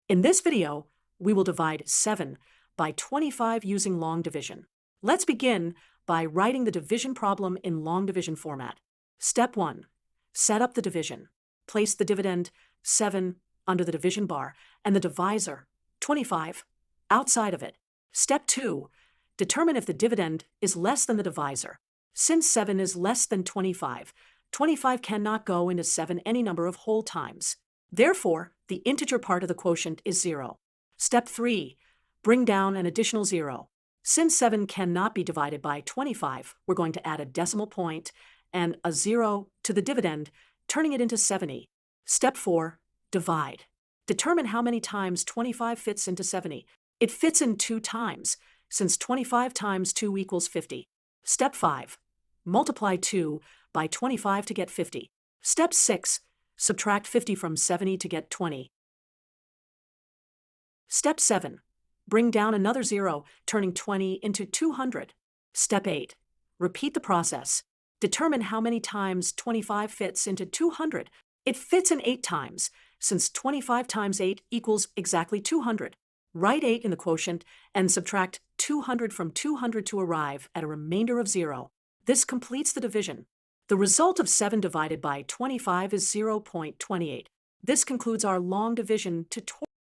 In this video, we will divide 7 by 25 using long division. Let's begin by writing the division problem in long division format. Step 1. Set up the division. Place the dividend 7 under the division bar and the divisor 25 outside of it. Step 2. Determine if the dividend is less than the divisor. Since 7 is less than 25, 25 cannot go into 7 any number of whole times. Therefore, the integer part of the quotient is 0. Step 3. Bring down an additional 0. Since 7 cannot be divided by 25, we're going to add a decimal point and a 0 to the dividend, turning it into 70. Step 4. Divide. Determine how many times 25 fits into 70. It fits in 2 times, since 25 times 2 equals 50. Step 5. Multiply 2 by 25 to get 50. Step 6. Subtract 50 from 70 to get 20. Step 7. Bring down another 0, turning 20 into 200. Step 8. Repeat the process. Determine how many times 25 fits into 200. It fits in 8 times, since 25 times 8 equals exactly 200. Write 8 in the quotient and subtract 200 from 200 to arrive at a remainder of 0. This completes the division. The result of 7 divided by 25 is 0.28. This concludes our long division tutorial.